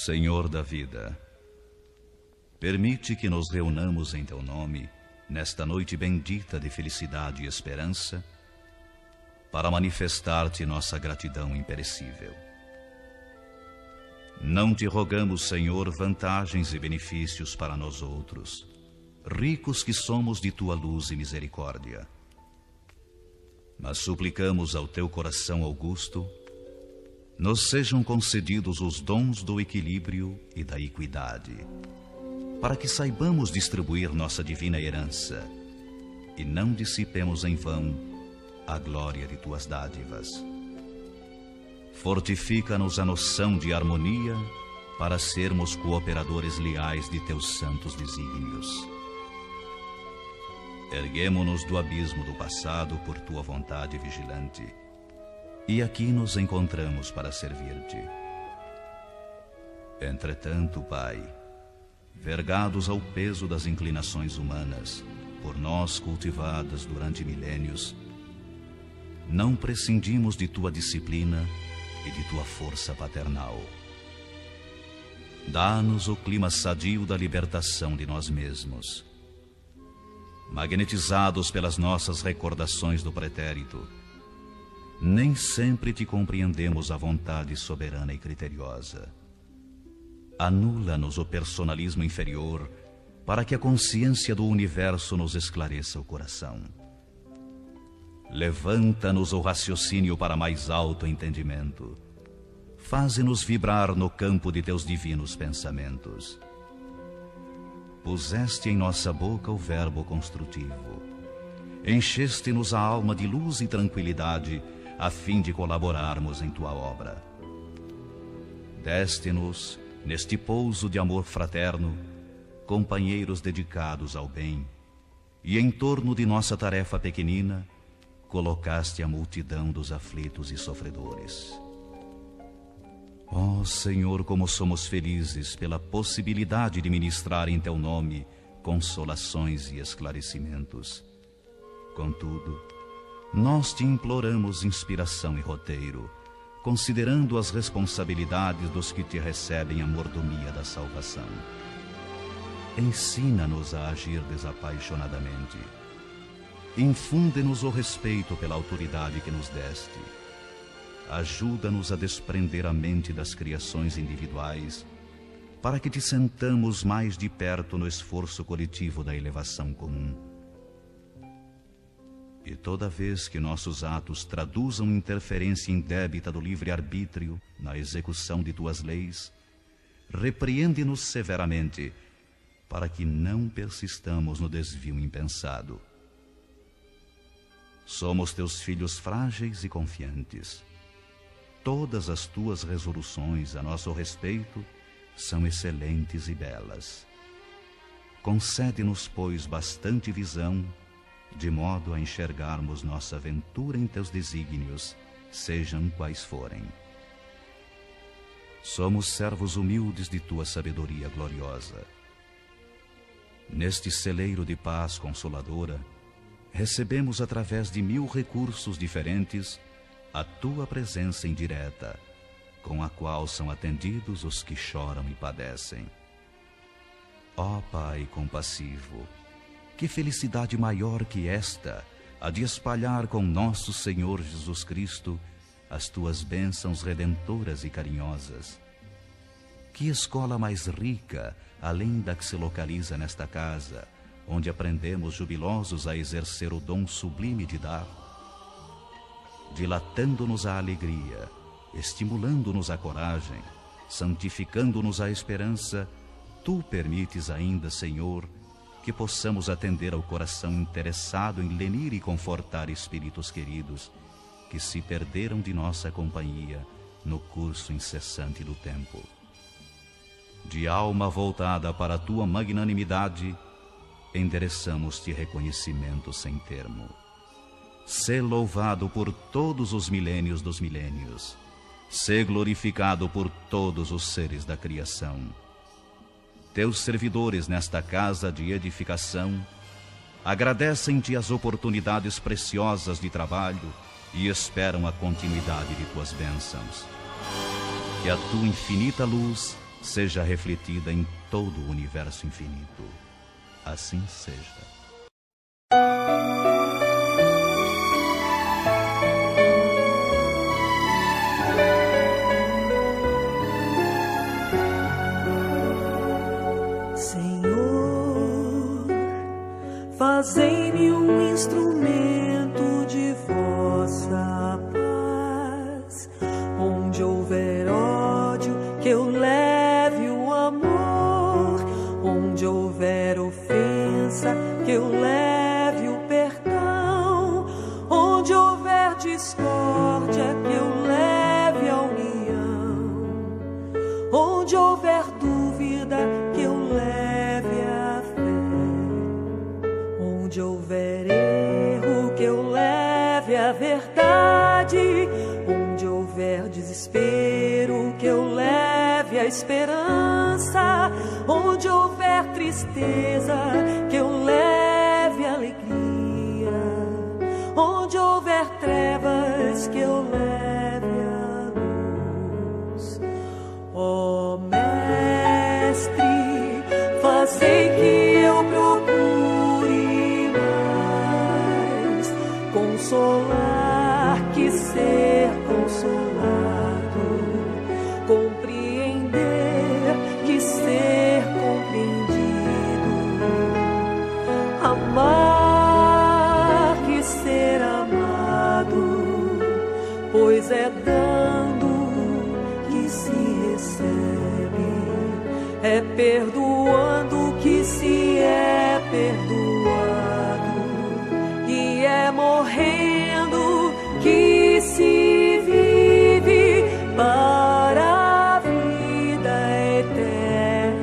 Senhor da vida, permite que nos reunamos em Teu nome, nesta noite bendita de felicidade e esperança, para manifestar-te nossa gratidão imperecível. Não te rogamos, Senhor, vantagens e benefícios para nós outros, ricos que somos de Tua luz e misericórdia. Mas suplicamos ao Teu coração augusto, nos sejam concedidos os dons do equilíbrio e da equidade, para que saibamos distribuir nossa divina herança e não dissipemos em vão a glória de Tuas dádivas. Fortifica-nos a noção de harmonia para sermos cooperadores leais de Teus santos desígnios. Erguemo-nos do abismo do passado por Tua vontade vigilante, e aqui nos encontramos para servir-te. Entretanto, Pai, vergados ao peso das inclinações humanas, por nós cultivadas durante milênios, não prescindimos de Tua disciplina e de Tua força paternal. Dá-nos o clima sadio da libertação de nós mesmos. Magnetizados pelas nossas recordações do pretérito, nem sempre te compreendemos a vontade soberana e criteriosa. Anula-nos o personalismo inferior para que a consciência do universo nos esclareça o coração. Levanta-nos o raciocínio para mais alto entendimento. Faze-nos vibrar no campo de Teus divinos pensamentos. Puseste em nossa boca o verbo construtivo. Encheste-nos a alma de luz e tranquilidade, a fim de colaborarmos em Tua obra. Deste-nos, neste pouso de amor fraterno, companheiros dedicados ao bem, e em torno de nossa tarefa pequenina, colocaste a multidão dos aflitos e sofredores. Ó Senhor, como somos felizes pela possibilidade de ministrar em Teu nome consolações e esclarecimentos. Contudo, nós te imploramos inspiração e roteiro, considerando as responsabilidades dos que te recebem a mordomia da salvação. Ensina-nos a agir desapaixonadamente. Infunde-nos o respeito pela autoridade que nos deste. Ajuda-nos a desprender a mente das criações individuais, para que te sentamos mais de perto no esforço coletivo da elevação comum. E toda vez que nossos atos traduzam interferência indébita do livre-arbítrio na execução de Tuas leis, repreende-nos severamente, para que não persistamos no desvio impensado. Somos Teus filhos frágeis e confiantes. Todas as Tuas resoluções a nosso respeito são excelentes e belas. Concede-nos, pois, bastante visão, de modo a enxergarmos nossa aventura em Teus desígnios, sejam quais forem. Somos servos humildes de Tua sabedoria gloriosa. Neste celeiro de paz consoladora, recebemos através de 1000 recursos diferentes a Tua presença indireta, com a qual são atendidos os que choram e padecem. Ó Pai compassivo, que felicidade maior que esta, a de espalhar com nosso Senhor Jesus Cristo as Tuas bênçãos redentoras e carinhosas. Que escola mais rica, além da que se localiza nesta casa, onde aprendemos jubilosos a exercer o dom sublime de dar, dilatando-nos a alegria, estimulando-nos a coragem, santificando-nos a esperança, Tu permites ainda, Senhor, que possamos atender ao coração interessado em lenir e confortar espíritos queridos que se perderam de nossa companhia no curso incessante do tempo. De alma voltada para a Tua magnanimidade, endereçamos-te reconhecimento sem termo. Sê louvado por todos os milênios dos milênios. Sê glorificado por todos os seres da criação. Teus servidores nesta casa de edificação agradecem-te as oportunidades preciosas de trabalho e esperam a continuidade de Tuas bênçãos. Que a Tua infinita luz seja refletida em todo o universo infinito. Assim seja. Senhor, fazei-me um instrumento de vossa paz. Onde houver ódio, que eu leve o amor. Onde houver ofensa, que eu leve o perdão. Onde houver discórdia, que eu leve a união. Onde houver dúvida, que eu leve a fé. Onde houver erro, que eu leve a verdade. Onde houver desespero, que eu leve a esperança. Onde houver tristeza, que eu leve a alegria. Onde houver trevas, que eu leve a luz. Ó Mestre, fazei que eu procure mais consolar que ser consolado, compreender que ser compreendido, amar que ser amado, pois é dando que se recebe, é perdoando que se é perdoado, e é morrendo que se vive para a vida eterna.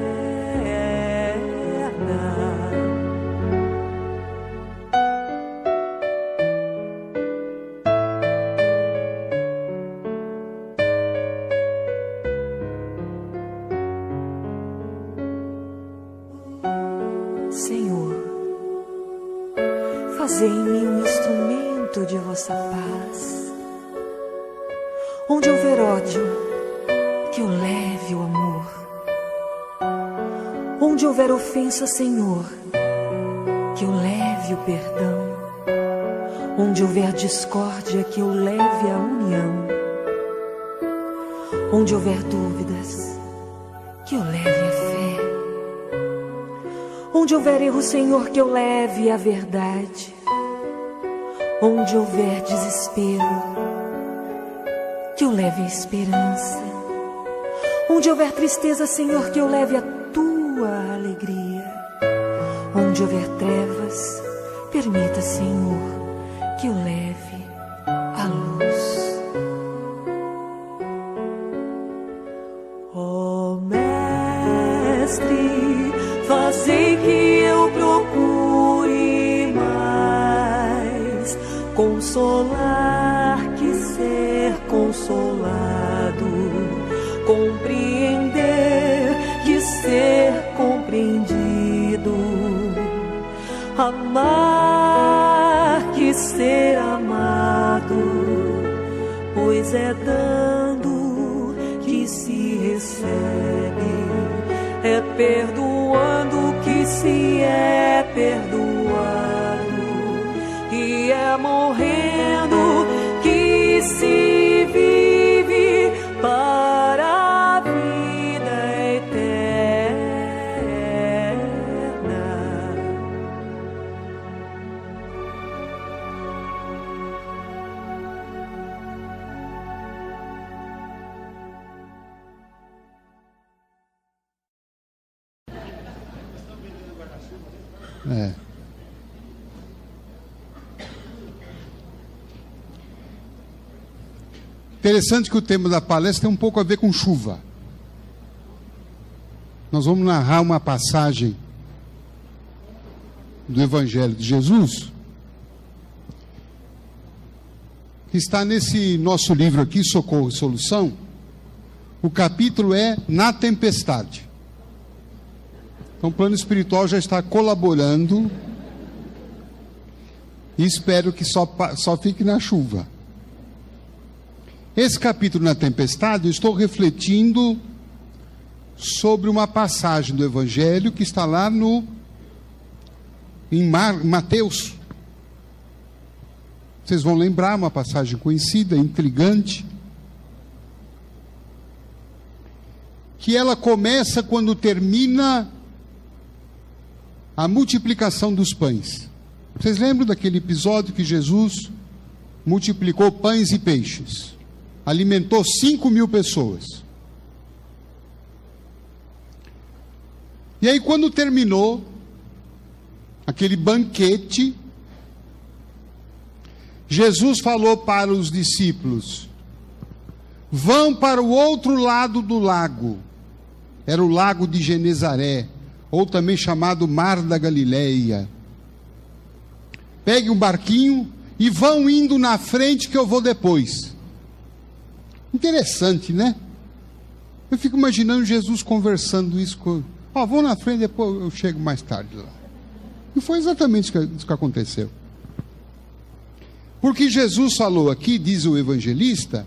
Senhor, fazei-me um instrumento de vossa paz. Onde houver ódio, que eu leve o amor. Onde houver ofensa, Senhor, que eu leve o perdão. Onde houver discórdia, que eu leve a união. Onde houver dúvidas, que eu leve a fé. Onde houver erro, Senhor, que eu leve a verdade. Onde houver desespero, que eu leve a esperança. Onde houver tristeza, Senhor, que eu leve a tua alegria. Onde houver trevas, permita, Senhor, que eu leve a luz. Ó Mestre, fazei que eu procure mais consolar que ser consolado, compreender que ser compreendido, amar que ser amado, pois é dando que se recebe, é perdoando que se é perdoado, e é morrendo que se vive para a vida eterna. Interessante que o tema da palestra tem um pouco a ver com chuva. Nós vamos narrar uma passagem do Evangelho de Jesus, que está nesse nosso livro aqui, Socorro e Solução. O capítulo é Na Tempestade. Então o plano espiritual já está colaborando, e espero que só fique na chuva. Esse capítulo Na Tempestade, eu estou refletindo sobre uma passagem do Evangelho que está lá em Mateus. Vocês vão lembrar, uma passagem conhecida, intrigante, que ela começa quando termina a multiplicação dos pães. Vocês lembram daquele episódio que Jesus multiplicou pães e peixes? Alimentou 5.000 pessoas. E aí, quando terminou aquele banquete, Jesus falou para os discípulos: vão para o outro lado do lago. Era o lago de Genezaré, ou também chamado Mar da Galileia. Pegue um barquinho e vão indo na frente que eu vou depois. Interessante, né? Eu fico imaginando Jesus conversando isso com... vou na frente, depois eu chego mais tarde lá. E foi exatamente isso que aconteceu. Porque Jesus falou aqui, diz o evangelista,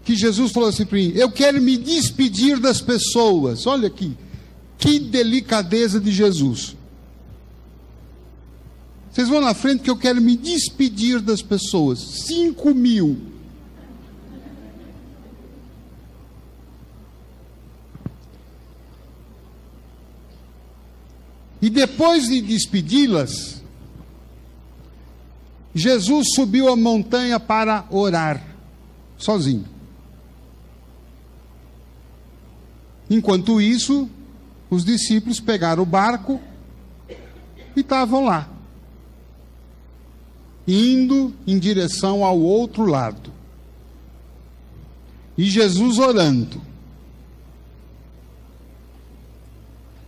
que Jesus falou assim para mim: eu quero me despedir das pessoas. Olha aqui, que delicadeza de Jesus. Vocês vão na frente que eu quero me despedir das pessoas. 5.000. E depois de despedi-las, Jesus subiu a montanha para orar, sozinho. Enquanto isso, os discípulos pegaram o barco e estavam lá, indo em direção ao outro lado. E Jesus orando.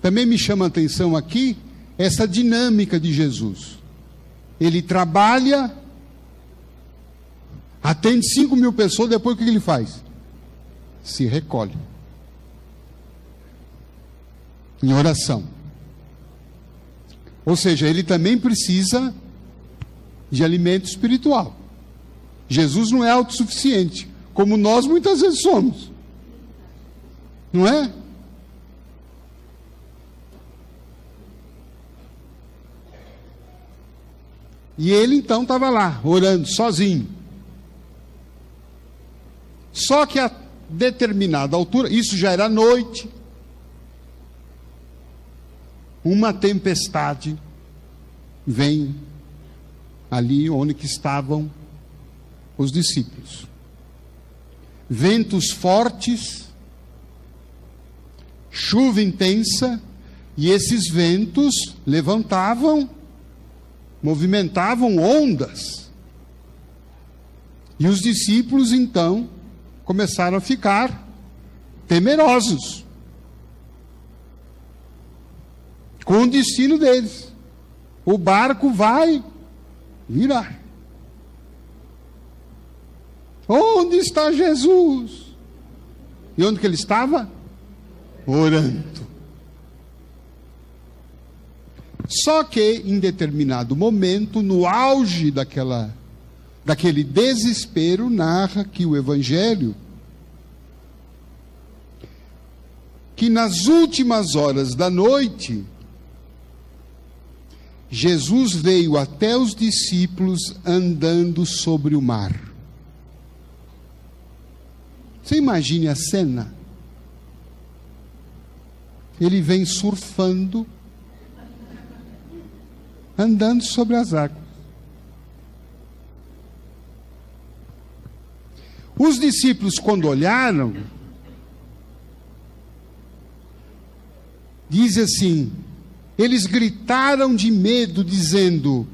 Também me chama a atenção aqui essa dinâmica de Jesus. Ele trabalha, atende 5.000 pessoas, depois o que ele faz? Se recolhe. Em oração. Ou seja, ele também precisa de alimento espiritual. Jesus não é autossuficiente, como nós muitas vezes somos. Não é? E ele então estava lá, orando, sozinho. Só que a determinada altura, isso já era noite, uma tempestade vem ali onde que estavam os discípulos. Ventos fortes, chuva intensa, e esses ventos movimentavam ondas. E os discípulos então começaram a ficar temerosos com o destino deles. O barco vai virar. Onde está Jesus? E onde que ele estava? Orando. Só que, em determinado momento, no auge daquele desespero, narra que o Evangelho, que nas últimas horas da noite, Jesus veio até os discípulos andando sobre o mar. Você imagine a cena. Ele vem surfando, andando sobre as águas. Os discípulos, quando olharam, diz assim, eles gritaram de medo, dizendo: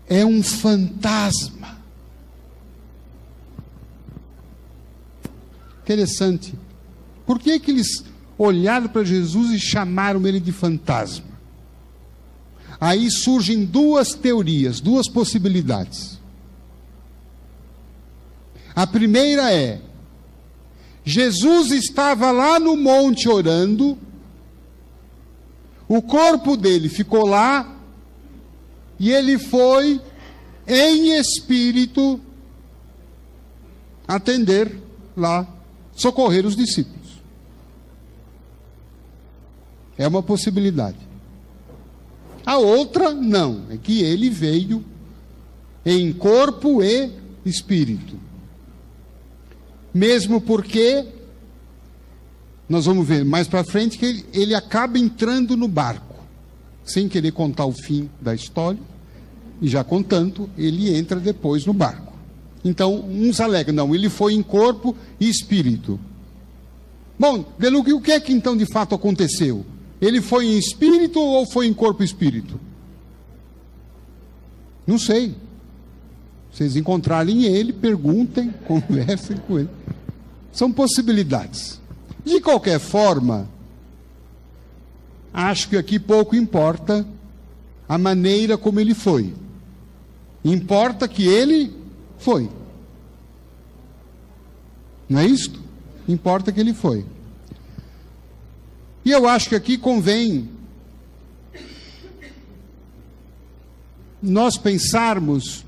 é um fantasma. Interessante. Por que eles olharam para Jesus e chamaram ele de fantasma? Aí surgem duas teorias, duas possibilidades. A primeira é: Jesus estava lá no monte orando, o corpo dele ficou lá, e ele foi em espírito atender lá, socorrer os discípulos. É uma possibilidade. A outra, não. É que ele veio em corpo e espírito. Mesmo porque, nós vamos ver mais para frente, que ele acaba entrando no barco. Sem querer contar o fim da história. E já contando, ele entra depois no barco. Então, uns alegam, não, ele foi em corpo e espírito. Bom, Deluca, o que é que então de fato aconteceu? Ele foi em espírito ou foi em corpo e espírito? Não sei. Vocês encontrarem ele, perguntem, conversem com ele. São possibilidades. De qualquer forma, acho que aqui pouco importa a maneira como ele foi. Importa que ele foi. Não é isto? Importa que ele foi. E eu acho que aqui convém nós pensarmos,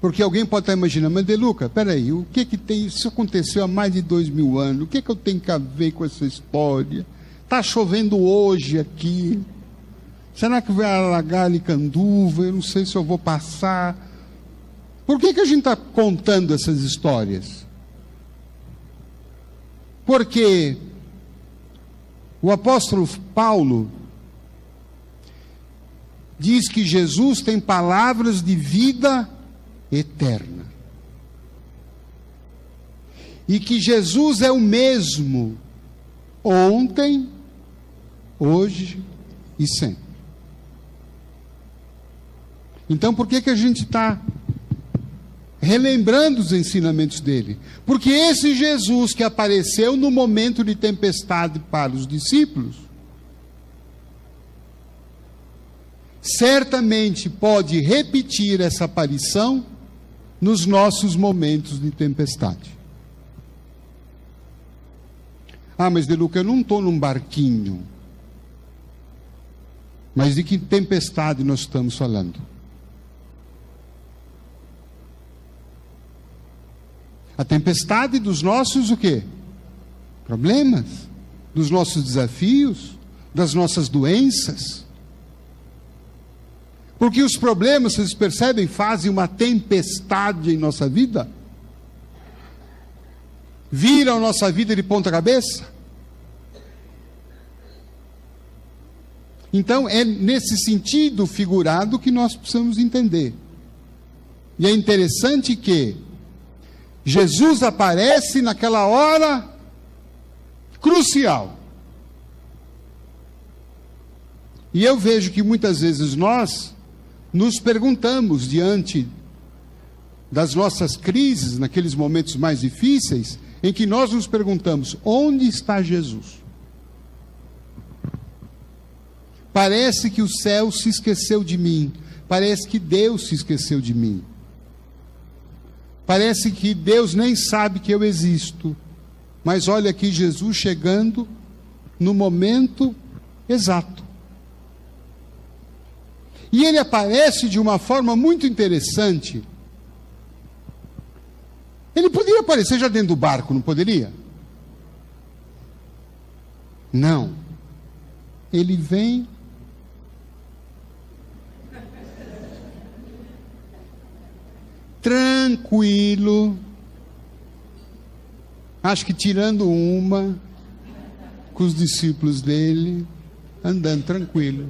porque alguém pode estar imaginando, mas Deluca, peraí, o que que tem, isso aconteceu há mais de 2000 anos, o que que eu tenho que ver com essa história? Está chovendo hoje aqui, será que vai alagar Alicanduva? Eu não sei se eu vou passar. Por que que a gente está contando essas histórias? Porque o apóstolo Paulo diz que Jesus tem palavras de vida eterna. E que Jesus é o mesmo ontem, hoje e sempre. Então, por que que a gente está relembrando os ensinamentos dele? Porque esse Jesus que apareceu no momento de tempestade para os discípulos, certamente pode repetir essa aparição nos nossos momentos de tempestade. Ah, mas Deluca, eu não estou num barquinho. Mas de que tempestade nós estamos falando? A tempestade dos nossos o quê? Problemas, dos nossos desafios, das nossas doenças. Porque os problemas, vocês percebem, fazem uma tempestade em nossa vida? Viram nossa vida de ponta cabeça? Então é nesse sentido figurado que nós precisamos entender. E é interessante que Jesus aparece naquela hora crucial. E eu vejo que muitas vezes nós nos perguntamos diante das nossas crises, naqueles momentos mais difíceis, em que nós nos perguntamos, onde está Jesus? Parece que o céu se esqueceu de mim, parece que Deus se esqueceu de mim. Parece que Deus nem sabe que eu existo. Mas olha aqui Jesus chegando no momento exato. E ele aparece de uma forma muito interessante. Ele poderia aparecer já dentro do barco, não poderia? Não. Ele vem tranquilo, acho que tirando uma, com os discípulos dele, andando tranquilo.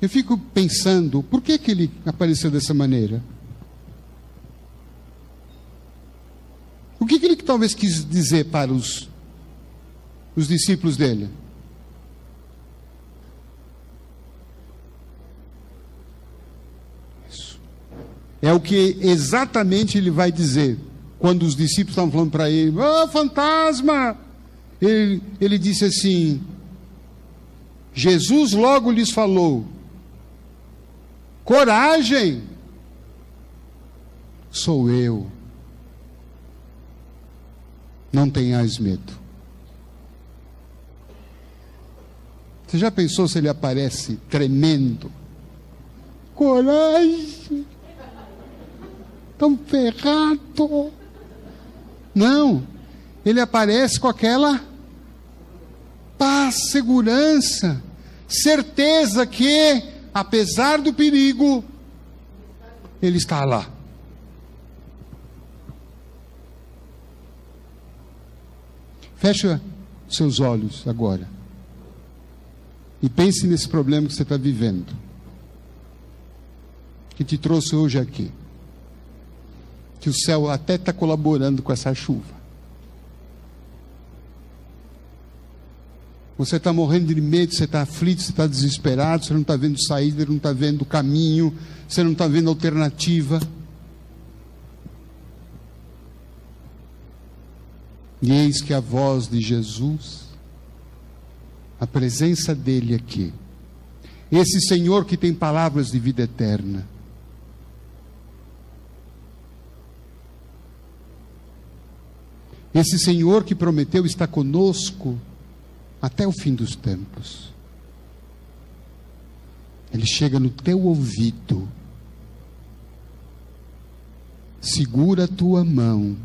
Eu fico pensando, por que que ele apareceu dessa maneira? O que que ele talvez quis dizer para os discípulos dele? É o que exatamente ele vai dizer quando os discípulos estavam falando para ele, fantasma! Ele disse assim, Jesus logo lhes falou, coragem, sou eu, não tenhais medo. Você já pensou se ele aparece tremendo? Coragem! Tão ferrado. Não, ele aparece com aquela paz, segurança, certeza que, apesar do perigo, ele está lá. Fecha seus olhos agora e pense nesse problema que você está vivendo, que te trouxe hoje aqui, que o céu até está colaborando com essa chuva. Você está morrendo de medo, você está aflito, você está desesperado, você não está vendo saída, não está vendo caminho, você não está vendo alternativa. E eis que a voz de Jesus, a presença dele aqui, esse Senhor que tem palavras de vida eterna, esse Senhor que prometeu estar conosco até o fim dos tempos, ele chega no teu ouvido, segura a tua mão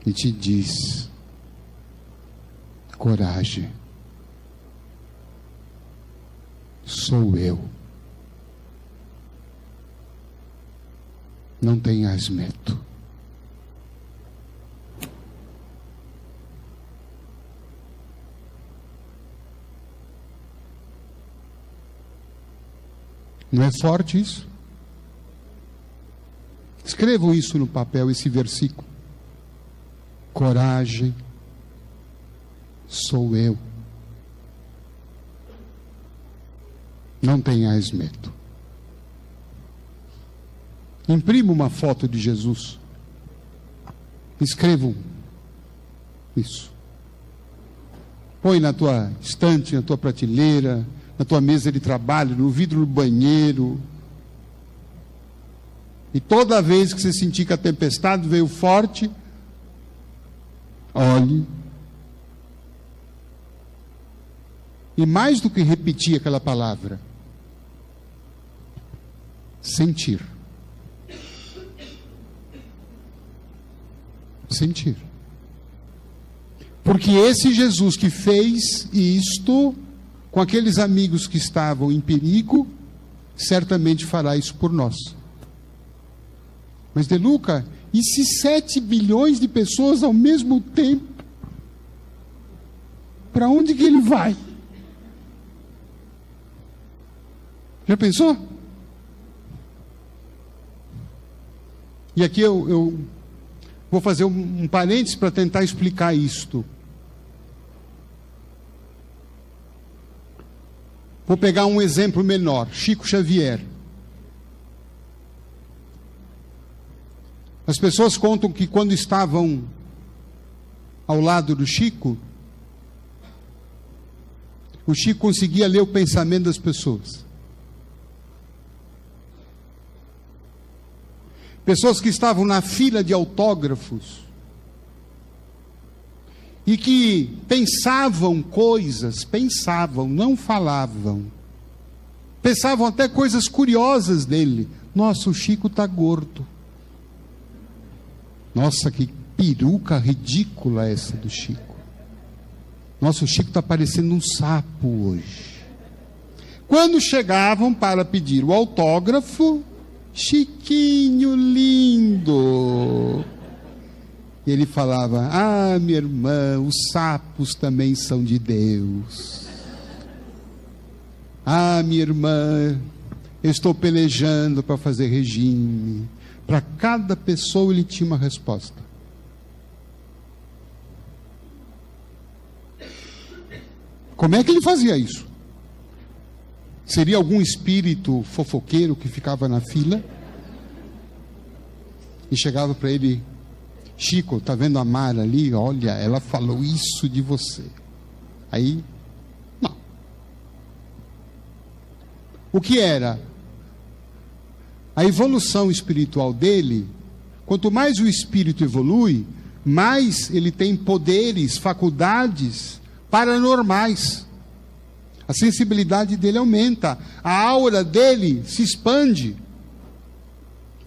e te diz: coragem, sou eu, não tenhas medo. Não é forte isso? Escrevam isso no papel, esse versículo. Coragem, sou eu. Não tenhais medo. Imprima uma foto de Jesus. Escrevam isso. Põe na tua estante, na tua prateleira, na tua mesa de trabalho, no vidro do banheiro. E toda vez que você sentir que a tempestade veio forte, olhe. E mais do que repetir aquela palavra, sentir. Sentir. Porque esse Jesus que fez isto com aqueles amigos que estavam em perigo, certamente fará isso por nós. Mas, De Luca, e se 7 bilhões de pessoas ao mesmo tempo? Para onde que ele vai? Já pensou? E aqui eu vou fazer um parênteses para tentar explicar isto. Vou pegar um exemplo menor, Chico Xavier. As pessoas contam que quando estavam ao lado do Chico, o Chico conseguia ler o pensamento das pessoas. Pessoas que estavam na fila de autógrafos e que pensavam coisas, não falavam. Pensavam até coisas curiosas dele. Nossa, o Chico está gordo. Nossa, que peruca ridícula essa do Chico. Nossa, o Chico está parecendo um sapo hoje. Quando chegavam para pedir o autógrafo, Chiquinho lindo, ele falava: ah, minha irmã, os sapos também são de Deus. Ah, minha irmã, eu estou pelejando para fazer regime. Para cada pessoa ele tinha uma resposta. Como é que ele fazia isso? Seria algum espírito fofoqueiro que ficava na fila e chegava para ele: Chico, tá vendo a Mara ali? Olha, ela falou isso de você. Aí, não. O que era? A evolução espiritual dele, quanto mais o espírito evolui, mais ele tem poderes, faculdades paranormais. A sensibilidade dele aumenta, a aura dele se expande.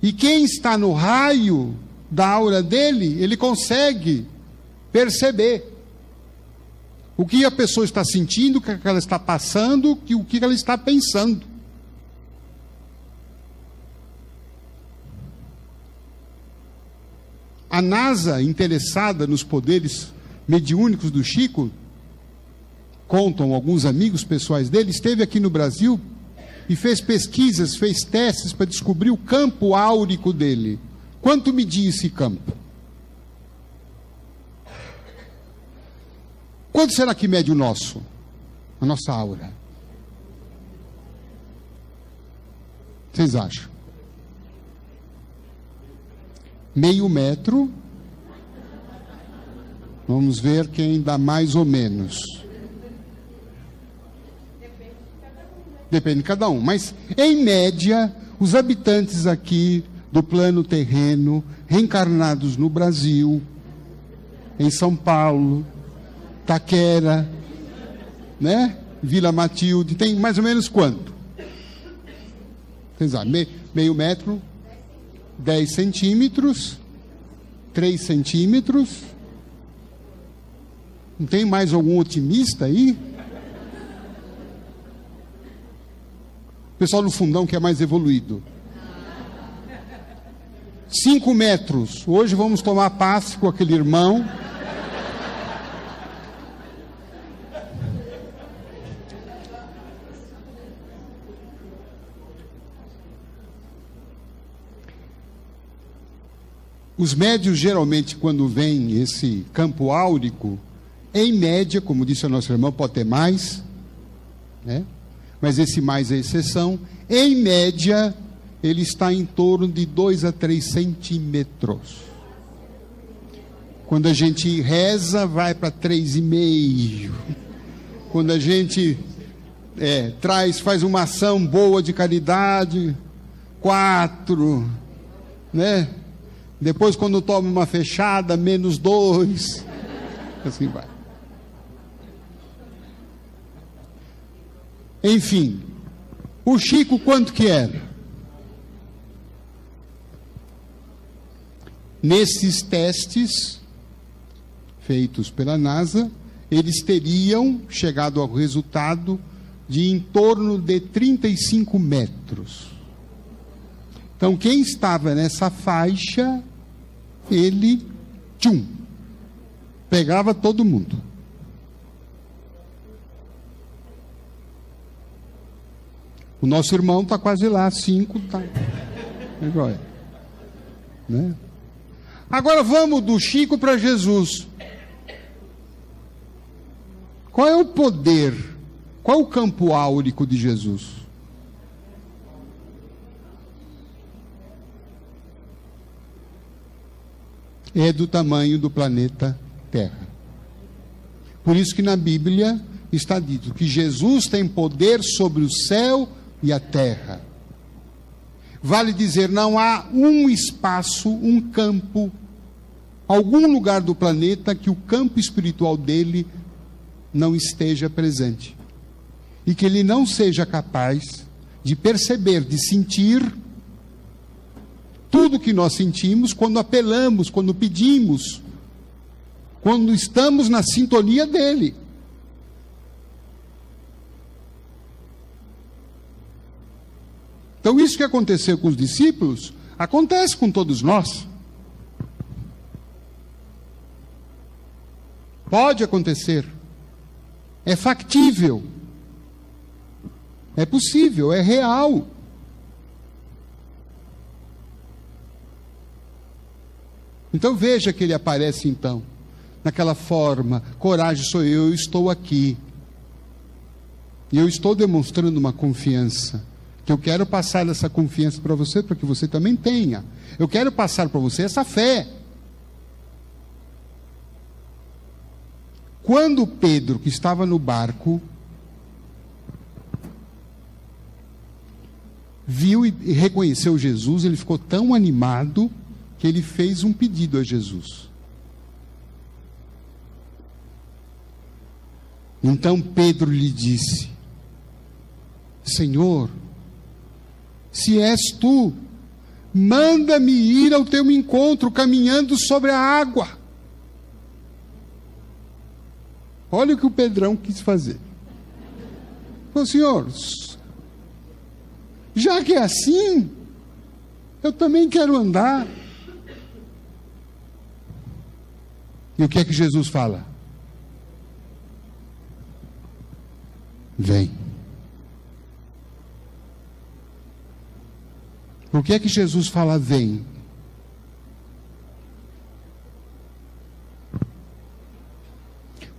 E quem está no raio da aura dele, ele consegue perceber o que a pessoa está sentindo, o que ela está passando, o que ela está pensando. A NASA, interessada nos poderes mediúnicos do Chico, contam alguns amigos pessoais dele, esteve aqui no Brasil e fez pesquisas, fez testes para descobrir o campo áurico dele. Quanto media esse campo? Quanto será que mede o nosso? A nossa aura? Vocês acham? Meio metro. Vamos ver quem dá mais ou menos. Depende de cada um. Mas, em média, os habitantes aqui do plano terreno, reencarnados no Brasil, em São Paulo, Taquera, né? Vila Matilde, tem mais ou menos quanto? Vocês sabem, meio metro, 10 centímetros, 3 centímetros. Não tem mais algum otimista aí? O pessoal no fundão que é mais evoluído. 5 metros. Hoje vamos tomar passe com aquele irmão. Os médios, geralmente, quando vem esse campo áurico, em média, como disse a nossa irmã, pode ter mais, né? Mas esse mais é exceção. Em média, ele está em torno de 2 a 3 centímetros. Quando a gente reza, vai para 3,5. Quando a gente faz uma ação boa de caridade, 4, né? Depois, quando toma uma fechada, menos 2. Assim vai. Enfim, o Chico quanto que era? Nesses testes feitos pela NASA, eles teriam chegado ao resultado de em torno de 35 metros. Então, quem estava nessa faixa, ele, pegava todo mundo. O nosso irmão está quase lá, 5, tá. Né? Agora vamos do Chico para Jesus. Qual é o poder? Qual é o campo áurico de Jesus? É do tamanho do planeta Terra. Por isso que na Bíblia está dito que Jesus tem poder sobre o céu e a terra. Vale dizer, não há um espaço, um campo, algum lugar do planeta que o campo espiritual dele não esteja presente. E que ele não seja capaz de perceber, de sentir tudo que nós sentimos quando apelamos, quando pedimos, quando estamos na sintonia dele. Então, isso que aconteceu com os discípulos, acontece com todos nós. Pode acontecer. É factível. É possível, é real. Então veja que ele aparece então, naquela forma, coragem sou eu estou aqui. E eu estou demonstrando uma confiança. Que eu quero passar essa confiança para você, para que você também tenha. Eu quero passar para você essa fé. Quando Pedro, que estava no barco, viu e reconheceu Jesus, ele ficou tão animado que ele fez um pedido a Jesus. Então Pedro lhe disse: Senhor, se és tu, manda-me ir ao teu encontro, caminhando sobre a água. Olha o que o Pedrão quis fazer. Falou, Senhor, já que é assim, eu também quero andar. E o que é que Jesus fala? Vem. Por que é que Jesus fala vem?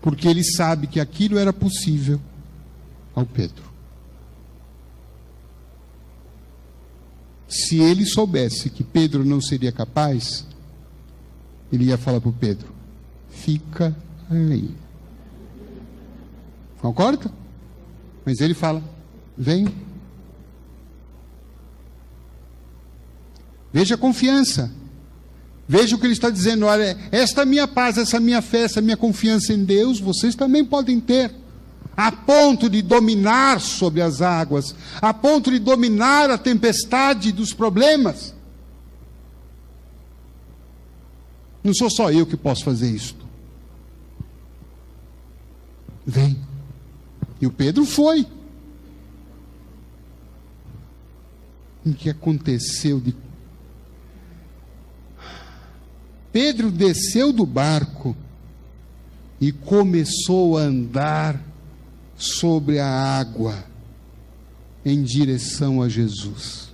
Porque ele sabe que aquilo era possível ao Pedro. Se ele soubesse que Pedro não seria capaz, ele ia falar para o Pedro, fica aí. Concorda? Mas ele fala, vem. Veja a confiança. Veja o que ele está dizendo. Olha, esta minha paz, essa minha fé, essa minha confiança em Deus, vocês também podem ter. A ponto de dominar sobre as águas. A ponto de dominar a tempestade dos problemas. Não sou só eu que posso fazer isto. Vem. E o Pedro foi. O que aconteceu de... Pedro desceu do barco e começou a andar sobre a água em direção a Jesus.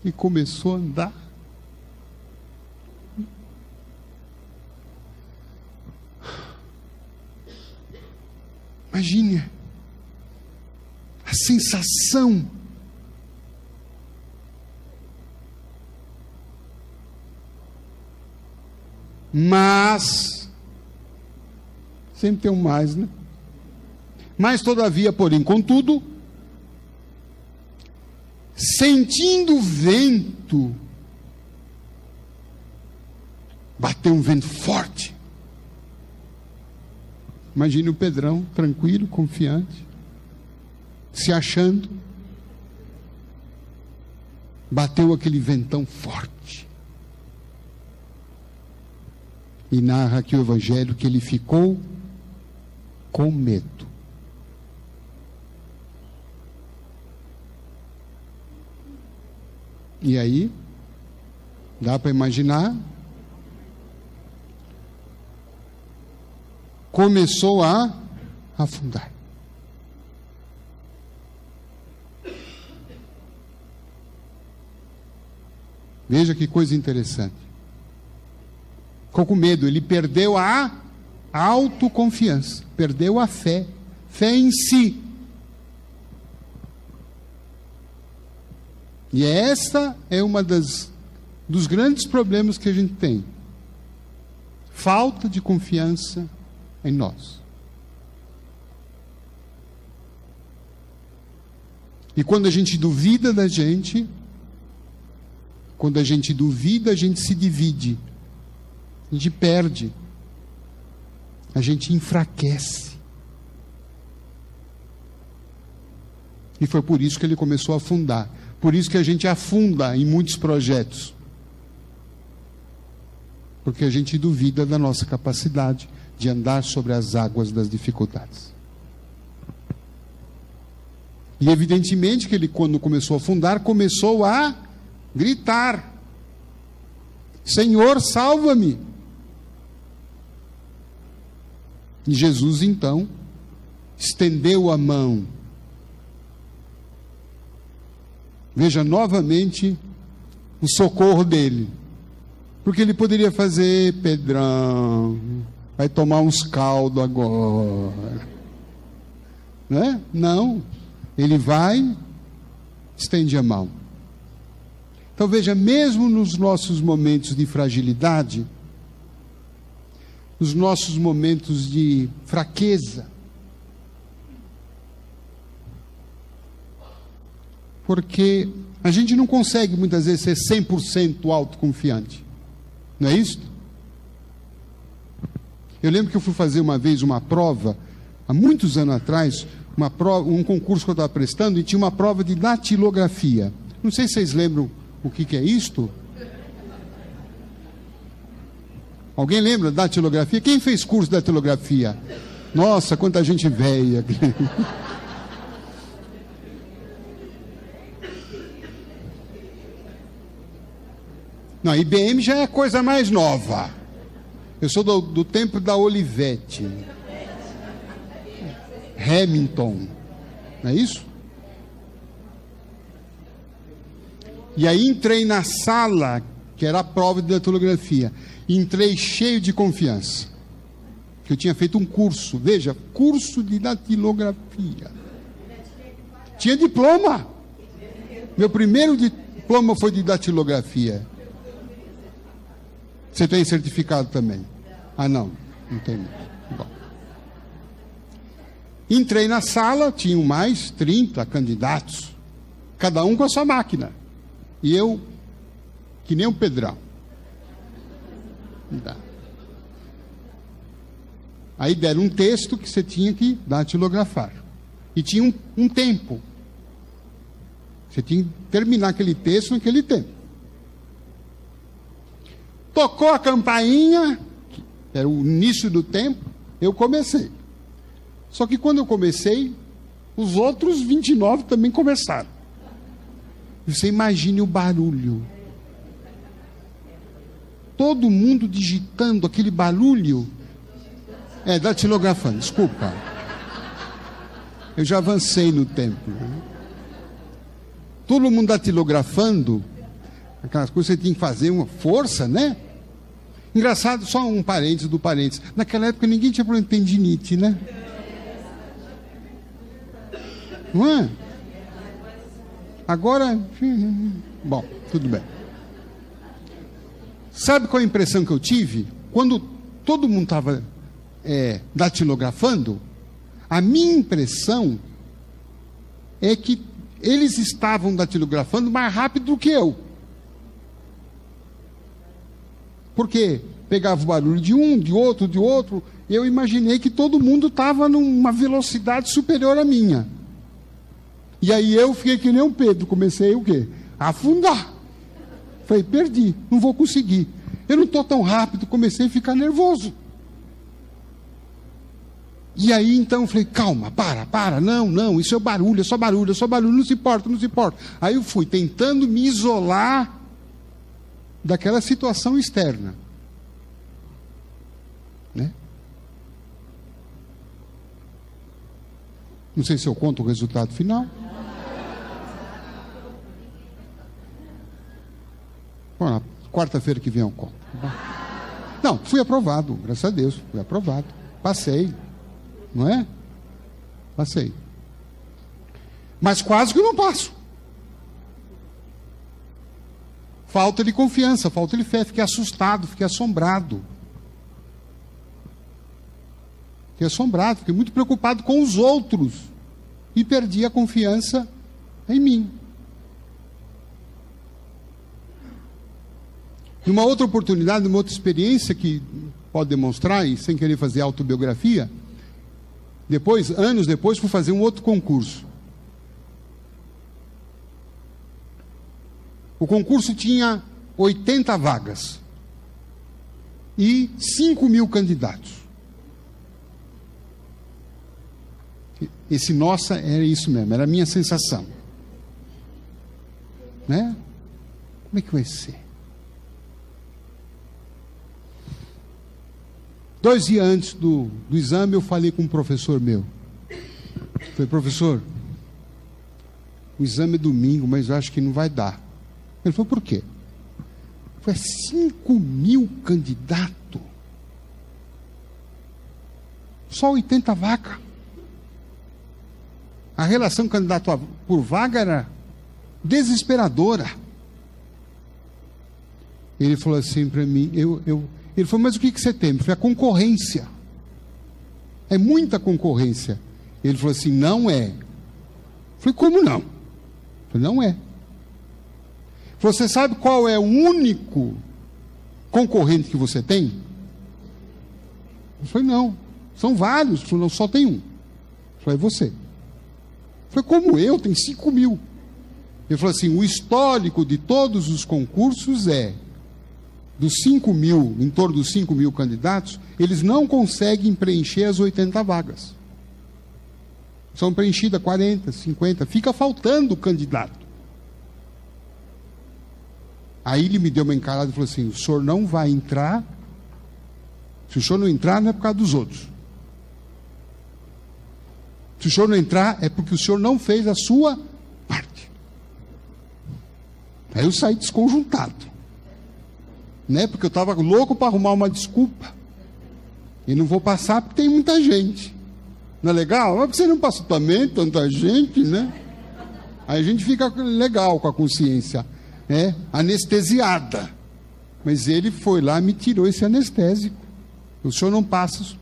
E começou a andar. Imagine a sensação. Mas, sempre tem um mais, né? Mas todavia, porém, contudo, sentindo o vento, bateu um vento forte. Imagine o Pedrão, tranquilo, confiante, se achando. Bateu aquele ventão forte. E narra aqui o Evangelho que ele ficou com medo. E aí, dá para imaginar, começou a afundar. Veja que coisa interessante. Ficou com medo, ele perdeu a autoconfiança, perdeu a fé em si. E esta é uma dos grandes problemas que a gente tem. Falta de confiança em nós. E quando a gente duvida da gente, quando a gente duvida, a gente se divide. A gente perde. A gente enfraquece. E foi por isso que ele começou a afundar. Por isso que a gente afunda em muitos projetos. Porque a gente duvida da nossa capacidade de andar sobre as águas das dificuldades. E evidentemente que ele, quando começou a afundar, começou a gritar: Senhor, salva-me! E Jesus então estendeu a mão. Veja novamente o socorro dele. Porque ele poderia fazer: Pedrão, vai tomar uns caldos agora. Né? Não. Ele vai, estende a mão. Então veja, mesmo nos nossos momentos de fragilidade, nos nossos momentos de fraqueza, porque a gente não consegue muitas vezes ser 100% autoconfiante, não é isso? Eu lembro que eu fui fazer uma vez uma prova, há muitos anos atrás, um concurso que eu estava prestando, e tinha uma prova de datilografia. Não sei se vocês lembram o que é isto. Alguém lembra da datilografia? Quem fez curso de datilografia? Nossa, quanta gente velha. Não, IBM já é coisa mais nova. Eu sou do tempo da Olivetti. Hamilton. Não é isso? E aí entrei na sala, que era a prova de datilografia. Entrei cheio de confiança. Que eu tinha feito um curso. Veja, curso de datilografia. Tinha diploma. Meu primeiro diploma foi de datilografia. Você tem certificado também? Ah, não tem muito. Bom. Entrei na sala, tinham mais 30 candidatos, cada um com a sua máquina. E eu, que nem um Pedrão. Aí deram um texto que você tinha que datilografar. E tinha um tempo. Você tinha que terminar aquele texto naquele tempo. Tocou a campainha, era o início do tempo, eu comecei. Só que quando eu comecei, os outros 29 também começaram. Você imagine o barulho. Todo mundo digitando aquele barulho. Datilografando, desculpa. Eu já avancei no tempo. Né? Todo mundo datilografando. Aquelas coisas que você tinha que fazer uma força, né? Engraçado, só um parênteses do parênteses. Naquela época ninguém tinha problema de tendinite, né? Não é? Agora, bom, tudo bem. Sabe qual a impressão que eu tive? Quando todo mundo estava datilografando, a minha impressão é que eles estavam datilografando mais rápido do que eu. Porque pegava o barulho de um, de outro, e eu imaginei que todo mundo estava numa velocidade superior à minha. E aí eu fiquei que nem um Pedro, comecei o quê? A afundar. Falei, perdi, não vou conseguir. Eu não estou tão rápido, comecei a ficar nervoso. E aí então falei, calma, para, não, isso é barulho, é só barulho, não se importa. Aí eu fui tentando me isolar daquela situação externa, né? Não sei se eu conto o resultado final. Bom, na quarta-feira que vem eu conto. Não, fui aprovado, graças a Deus, fui aprovado. Passei, não é? Passei. Mas quase que eu não passo. Falta de confiança, falta de fé. Fiquei assustado, fiquei assombrado. Fiquei muito preocupado com os outros. E perdi a confiança em mim. Numa outra oportunidade, numa outra experiência que pode demonstrar, e sem querer fazer autobiografia, anos depois, fui fazer um outro concurso. O concurso tinha 80 vagas e 5.000 candidatos. Esse nossa era isso mesmo, era a minha sensação. Né? Como é que vai ser? 2 dias antes do exame, eu falei com um professor meu. Falei, professor, o exame é domingo, mas eu acho que não vai dar. Ele falou, por quê? Foi 5.000 candidatos. Só 80 vagas. A relação candidato por vaga era desesperadora. Ele falou assim para mim, ele falou, mas o que você tem? Eu falei, a concorrência. É muita concorrência. Ele falou assim, não é. Eu falei, como não? Eu falei, não é. Você sabe qual é o único concorrente que você tem? Eu falei, não. São vários. Ele falou, não, só tem um. Eu falei, é você. Eu falei, como eu? Tem 5.000. Ele falou assim: o histórico de todos os concursos é, dos 5 mil, em torno dos 5 mil candidatos, eles não conseguem preencher as 80 vagas. São preenchidas 40, 50, fica faltando candidato. Aí ele me deu uma encarada e falou assim: o senhor não vai entrar, se o senhor não entrar não é por causa dos outros. Se o senhor não entrar é porque o senhor não fez a sua parte. Aí eu saí desconjuntado, né? Porque eu estava louco para arrumar uma desculpa. E não vou passar porque tem muita gente. Não é legal? Mas você não passou também, tanta gente, né? Aí a gente fica legal com a consciência, né? Anestesiada. Mas ele foi lá e me tirou esse anestésico. O senhor não passa.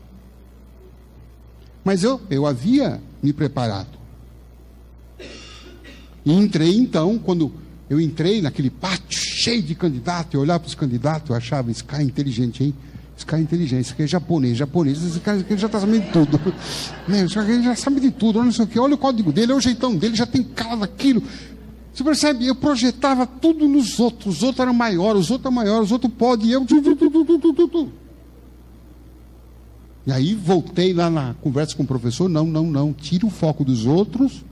Mas eu havia me preparado. E entrei então, quando eu entrei naquele pátio cheio de candidatos, eu olhava para os candidatos, eu achava: esse cara é inteligente, hein? Esse cara é inteligente, esse aqui é japonês, esse cara já está sabendo de tudo. Esse cara já sabe de tudo, olha, não sei o quê, olha o código dele, olha o jeitão dele, já tem cara daquilo. Você percebe? Eu projetava tudo nos outros, os outros eram maiores, os outros eram maiores, os outros podem, e eu... E aí voltei lá na conversa com o professor: não, tira o foco dos outros,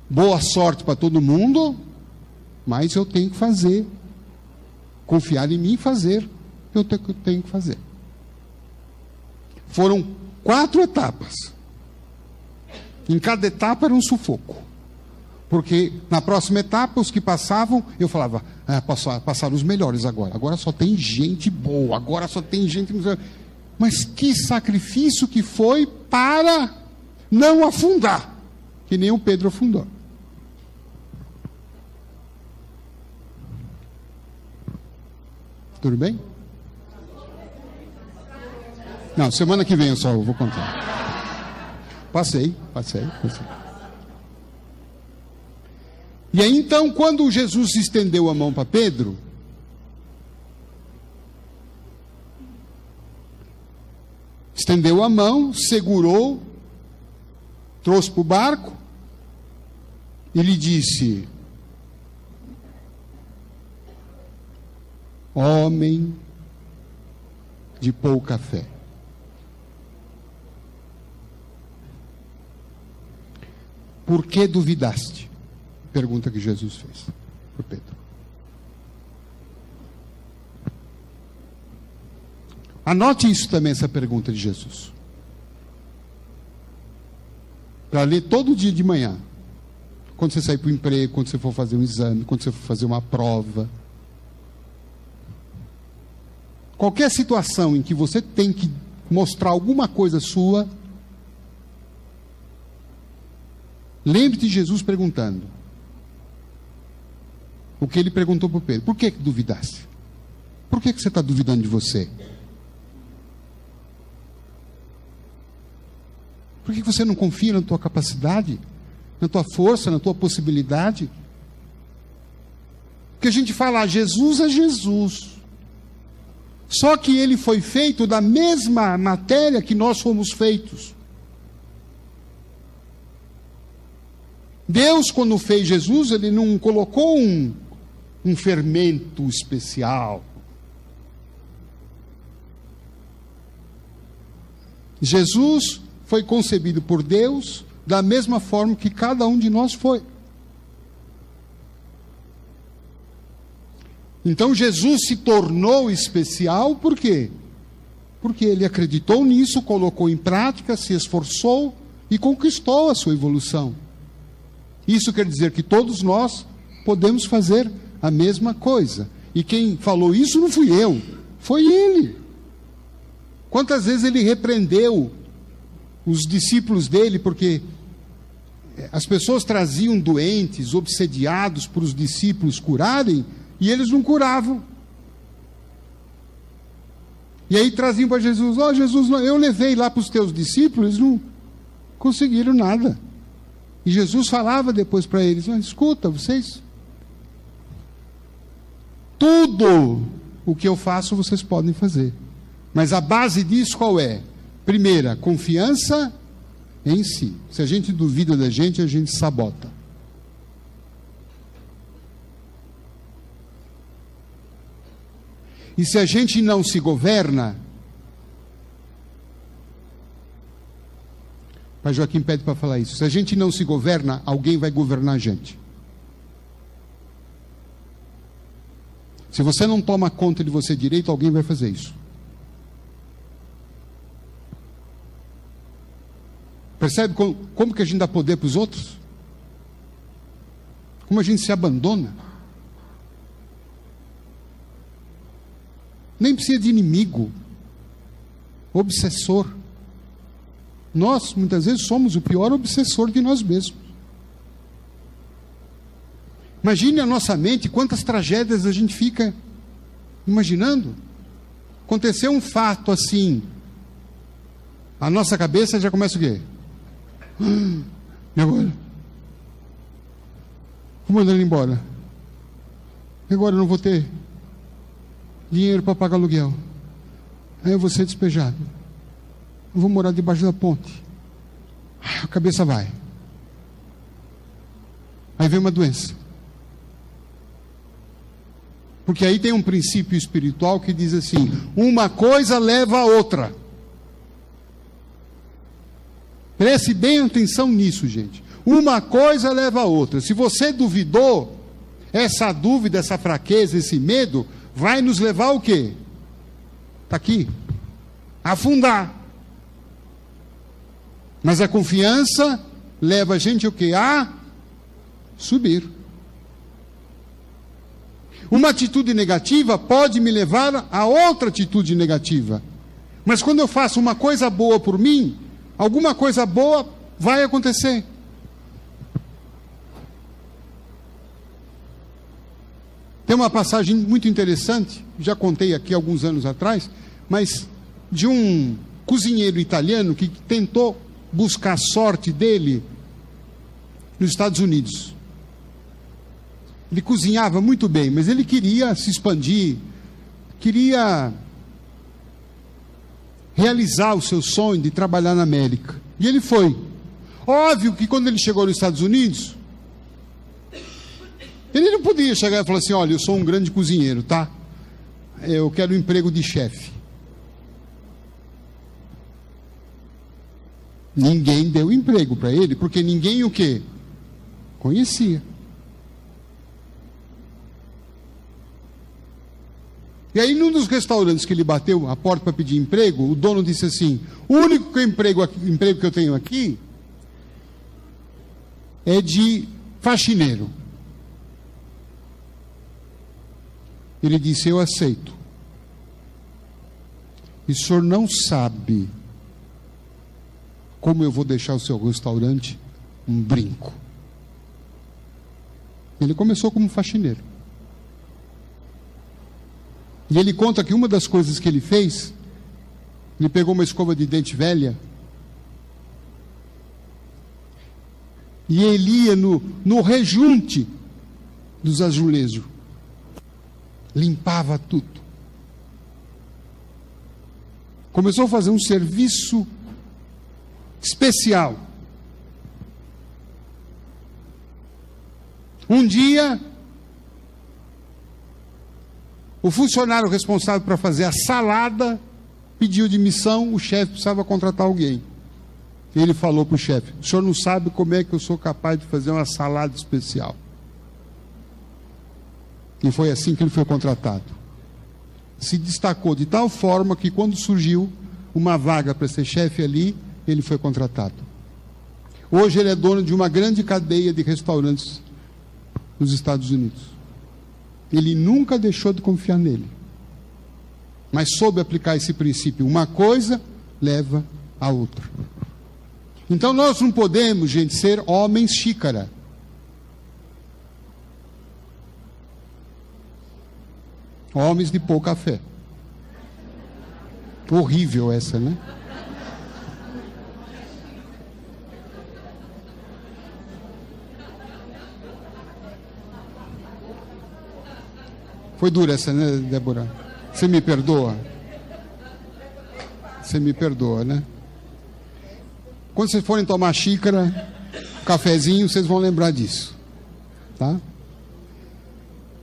boa sorte para todo mundo, mas eu tenho que fazer, confiar em mim e fazer, eu tenho que fazer. Foram 4 etapas, em cada etapa era um sufoco, porque na próxima etapa os que passavam, eu falava: passaram os melhores agora só tem gente boa, agora só tem gente... Mas que sacrifício que foi para não afundar, que nem o Pedro afundou. Tudo bem? Não, semana que vem eu só vou contar. Passei. E aí então, quando Jesus estendeu a mão para Pedro, estendeu a mão, segurou, trouxe para o barco, e lhe disse: homem de pouca fé, por que duvidaste? Pergunta que Jesus fez para Pedro. Anote isso também, essa pergunta de Jesus, para ler todo dia de manhã, quando você sair para o emprego, quando você for fazer um exame, quando você for fazer uma prova. Qualquer situação em que você tem que mostrar alguma coisa sua, lembre-te de Jesus perguntando o que ele perguntou para Pedro: por que duvidaste? Por que você está duvidando de você? Por que você não confia na tua capacidade, na tua força, na tua possibilidade? Porque a gente fala: Jesus é Jesus. Só que ele foi feito da mesma matéria que nós fomos feitos. Deus, quando fez Jesus, ele não colocou um fermento especial. Jesus foi concebido por Deus da mesma forma que cada um de nós foi. Então Jesus se tornou especial por quê? Porque ele acreditou nisso, colocou em prática, se esforçou e conquistou a sua evolução. Isso quer dizer que todos nós podemos fazer a mesma coisa. E quem falou isso não fui eu, foi ele. Quantas vezes ele repreendeu os discípulos dele, porque as pessoas traziam doentes, obsediados por os discípulos curarem, e eles não curavam. E aí traziam para Jesus: Jesus, eu levei lá para os teus discípulos, eles não conseguiram nada. E Jesus falava depois para eles: escuta, vocês, tudo o que eu faço vocês podem fazer, mas a base disso qual é? Primeira, confiança em si. Se a gente duvida da gente, a gente sabota. E se a gente não se governa, Pai Joaquim pede para falar isso. Se a gente não se governa, alguém vai governar a gente. Se você não toma conta de você direito, alguém vai fazer isso. Percebe como que a gente dá poder para os outros? Como a gente se abandona? Nem precisa de inimigo, obsessor. Nós, muitas vezes, somos o pior obsessor de nós mesmos. Imagine a nossa mente, quantas tragédias a gente fica imaginando. Aconteceu um fato assim, a nossa cabeça já começa o quê? E agora? Vou mandar ele embora. E agora eu não vou ter dinheiro para pagar aluguel. Aí eu vou ser despejado. Eu vou morar debaixo da ponte. A cabeça vai. Aí vem uma doença. Porque aí tem um princípio espiritual que diz assim: uma coisa leva a outra. Preste bem atenção nisso, gente. Uma coisa leva a outra. Se você duvidou, essa dúvida, essa fraqueza, esse medo, vai nos levar ao quê? Está aqui. Afundar. Mas a confiança leva a gente o quê? A subir. Uma atitude negativa pode me levar a outra atitude negativa. Mas quando eu faço uma coisa boa por mim, alguma coisa boa vai acontecer. Tem uma passagem muito interessante, já contei aqui alguns anos atrás, mas de um cozinheiro italiano que tentou buscar a sorte dele nos Estados Unidos. Ele cozinhava muito bem, mas ele queria se expandir, queria realizar o seu sonho de trabalhar na América. E ele foi. Óbvio que quando ele chegou nos Estados Unidos, ele não podia chegar e falar assim: olha, eu sou um grande cozinheiro, tá? Eu quero um emprego de chefe. Ninguém deu emprego para ele, porque ninguém o quê? Conhecia. E aí, num dos restaurantes que ele bateu a porta para pedir emprego, o dono disse assim: o único emprego que eu tenho aqui é de faxineiro. Ele disse: eu aceito. E o senhor não sabe como eu vou deixar o seu restaurante um brinco. Ele começou como faxineiro. E ele conta que uma das coisas que ele fez, ele pegou uma escova de dente velha e ele ia no rejunte dos azulejos, limpava tudo. Começou a fazer um serviço especial. Um dia, o funcionário responsável para fazer a salada pediu demissão, o chefe precisava contratar alguém. Ele falou para o chefe: o senhor não sabe como é que eu sou capaz de fazer uma salada especial. E foi assim que ele foi contratado. Se destacou de tal forma que quando surgiu uma vaga para ser chefe ali, ele foi contratado. Hoje ele é dono de uma grande cadeia de restaurantes nos Estados Unidos. Ele nunca deixou de confiar nele, mas soube aplicar esse princípio: uma coisa leva a outra. Então nós não podemos, gente, ser homens xícara. Homens de pouca fé. Horrível essa, né? Foi dura essa, né, Débora? Você me perdoa? Você me perdoa, né? Quando vocês forem tomar xícara, cafezinho, vocês vão lembrar disso, tá?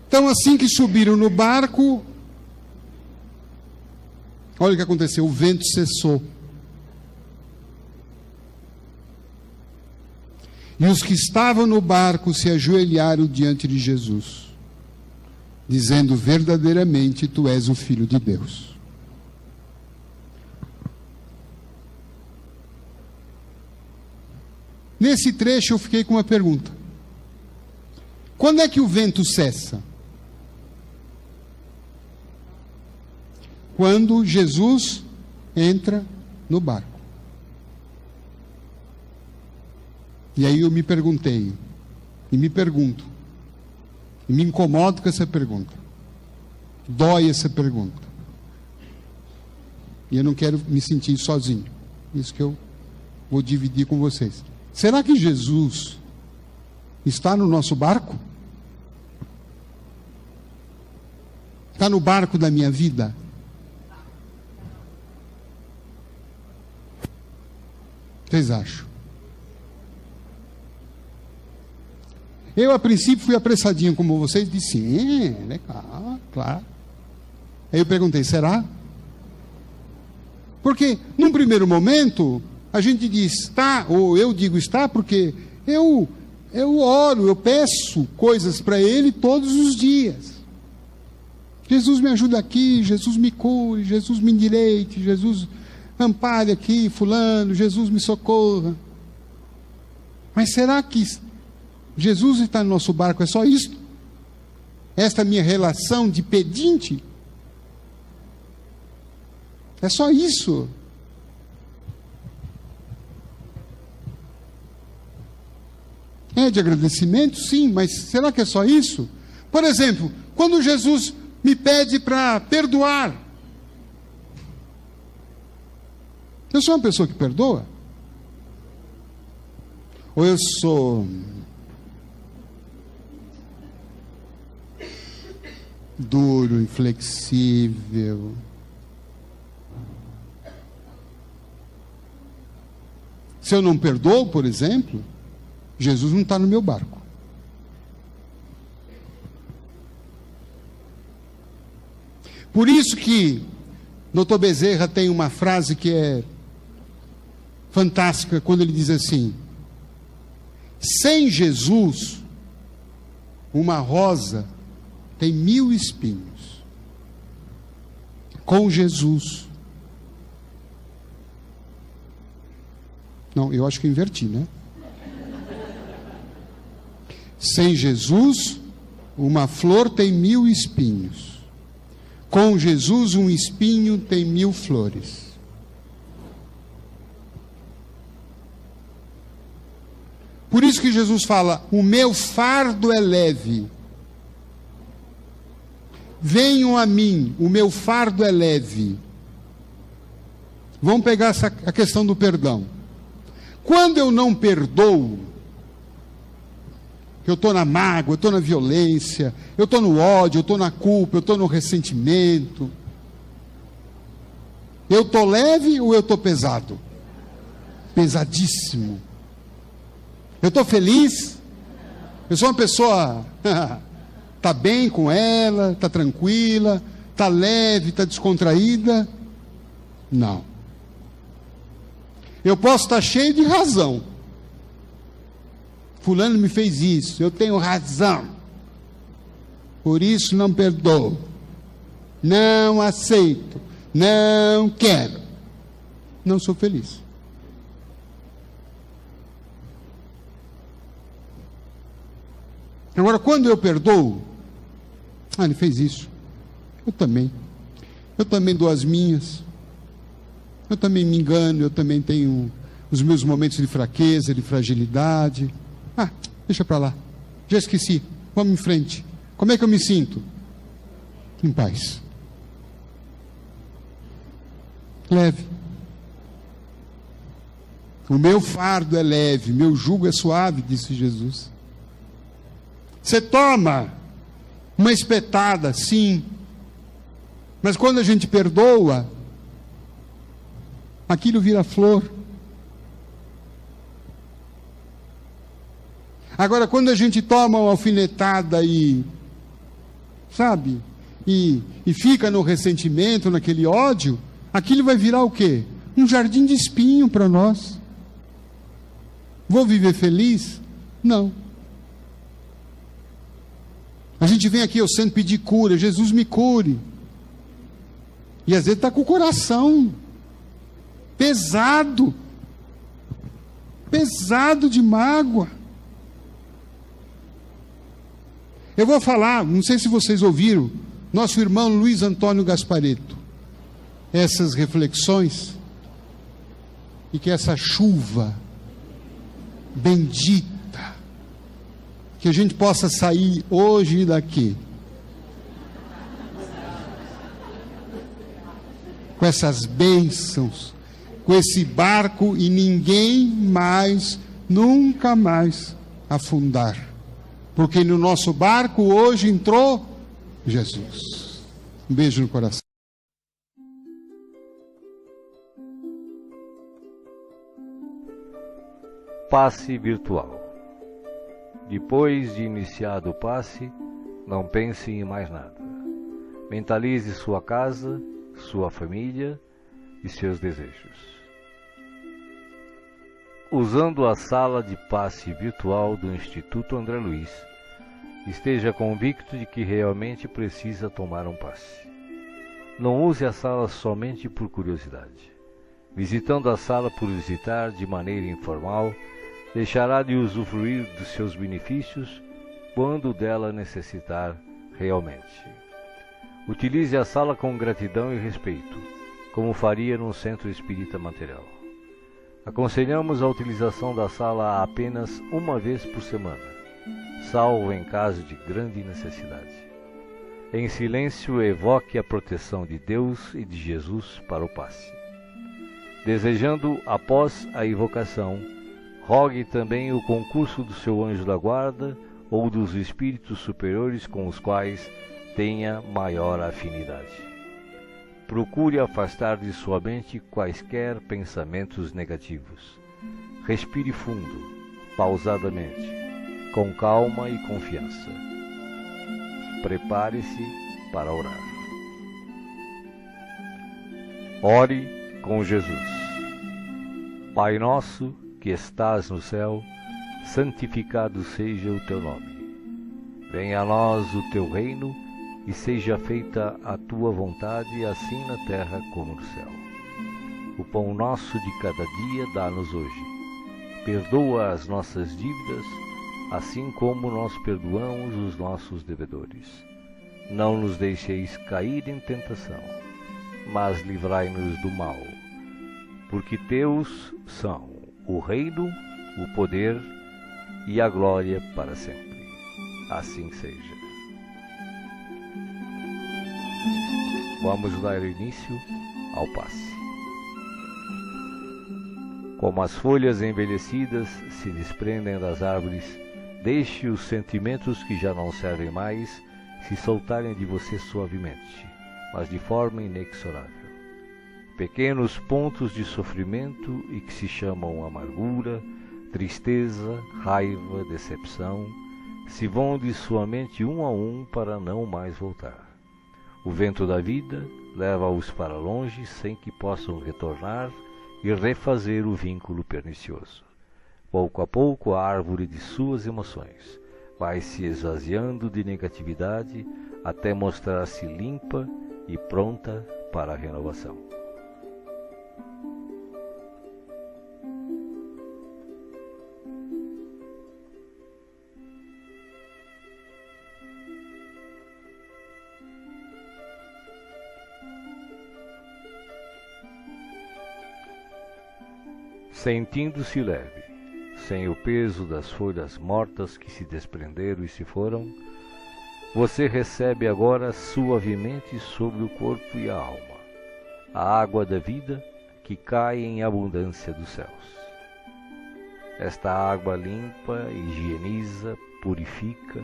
Então, assim que subiram no barco, Olha o que aconteceu, o vento cessou. E os que estavam no barco se ajoelharam diante de Jesus, dizendo: verdadeiramente tu és o Filho de Deus. Nesse trecho eu fiquei com uma pergunta: quando é que o vento cessa? Quando Jesus entra no barco. E aí eu me perguntei, e me pergunto, e me incomodo com essa pergunta. Dói essa pergunta. E eu não quero me sentir sozinho. Isso que eu vou dividir com vocês. Será que Jesus está no nosso barco? Está no barco da minha vida? Vocês acham? Eu, a princípio, fui apressadinho como vocês, disse: sim, legal, claro. Aí eu perguntei: será? Porque, num primeiro momento, a gente diz está, ou eu digo está, porque eu oro, eu peço coisas para Ele todos os dias. Jesus me ajuda aqui, Jesus me cure, Jesus me endireite, Jesus ampare aqui, fulano, Jesus me socorra. Mas será que Jesus está no nosso barco? É só isso? Esta minha relação de pedinte? É só isso? É de agradecimento? Sim, mas será que é só isso? Por exemplo, quando Jesus me pede para perdoar, eu sou uma pessoa que perdoa? Ou eu sou duro, inflexível? Se eu não perdoo, por exemplo, Jesus não está no meu barco. Por isso que Dr. Bezerra tem uma frase que é fantástica, quando ele diz assim: sem Jesus, uma rosa tem 1000 espinhos. Com Jesus. Não, eu acho que eu inverti, né? Sem Jesus, uma flor tem 1000 espinhos. Com Jesus, um espinho tem 1000 flores. Por isso que Jesus fala: o meu fardo é leve. Venham a mim, o meu fardo é leve. Vamos pegar a questão do perdão. Quando eu não perdoo, eu estou na mágoa, eu estou na violência, eu estou no ódio, eu estou na culpa, eu estou no ressentimento, eu estou leve ou eu estou pesado? Pesadíssimo. Eu estou feliz? Eu sou uma pessoa está bem com ela, está tranquila, está leve, está descontraída? Não. Eu posso estar cheio de razão. Fulano me fez isso, eu tenho razão. Por isso não perdoo. Não aceito. Não quero. Não sou feliz. Agora, quando eu perdoo, ele fez isso. Eu também dou as minhas. Eu também me engano, eu também tenho os meus momentos de fraqueza, de fragilidade. Deixa para lá. Já esqueci. Vamos em frente. Como é que eu me sinto? Em paz. Leve. O meu fardo é leve, meu jugo é suave, disse Jesus. Você toma uma espetada, sim. Mas quando a gente perdoa, aquilo vira flor. Agora, quando a gente toma uma alfinetada e fica no ressentimento, naquele ódio, aquilo vai virar o quê? Um jardim de espinho para nós. Vou viver feliz? Não. A gente vem aqui ao centro pedir cura, Jesus me cure. E às vezes está com o coração pesado de mágoa. Eu vou falar, não sei se vocês ouviram, nosso irmão Luiz Antônio Gasparetto, essas reflexões, e que essa chuva bendita, que a gente possa sair hoje daqui com essas bênçãos, com esse barco e ninguém mais, nunca mais afundar. Porque no nosso barco hoje entrou Jesus. Um beijo no coração. Passe virtual. Depois de iniciado o passe, não pense em mais nada. Mentalize sua casa, sua família e seus desejos. Usando a sala de passe virtual do Instituto André Luiz, esteja convicto de que realmente precisa tomar um passe. Não use a sala somente por curiosidade. Visitando a sala por visitar de maneira informal, deixará de usufruir dos seus benefícios quando dela necessitar realmente. Utilize a sala com gratidão e respeito, como faria num centro espírita material. Aconselhamos a utilização da sala apenas uma vez por semana, salvo em caso de grande necessidade. Em silêncio, evoque a proteção de Deus e de Jesus para o passe. Desejando, após a invocação, rogue também o concurso do seu anjo da guarda ou dos espíritos superiores com os quais tenha maior afinidade. Procure afastar de sua mente quaisquer pensamentos negativos. Respire fundo, pausadamente, com calma e confiança. Prepare-se para orar. Ore com Jesus. Pai nosso, que estás no céu, santificado seja o teu nome. Venha a nós o teu reino, e seja feita a tua vontade, assim na terra como no céu. O pão nosso de cada dia dá-nos hoje. Perdoa as nossas dívidas, assim como nós perdoamos os nossos devedores. Não nos deixeis cair em tentação, mas livrai-nos do mal. Porque teus são o reino, o poder e a glória para sempre. Assim seja. Vamos dar início ao passe. Como as folhas envelhecidas se desprendem das árvores, deixe os sentimentos que já não servem mais se soltarem de você suavemente, mas de forma inexorável. Pequenos pontos de sofrimento e que se chamam amargura, tristeza, raiva, decepção, se vão de sua mente um a um para não mais voltar. O vento da vida leva-os para longe sem que possam retornar e refazer o vínculo pernicioso. Pouco a pouco a árvore de suas emoções vai se esvaziando de negatividade até mostrar-se limpa e pronta para a renovação. Sentindo-se leve, sem o peso das folhas mortas que se desprenderam e se foram, você recebe agora suavemente sobre o corpo e a alma a água da vida que cai em abundância dos céus. Esta água limpa, higieniza, purifica,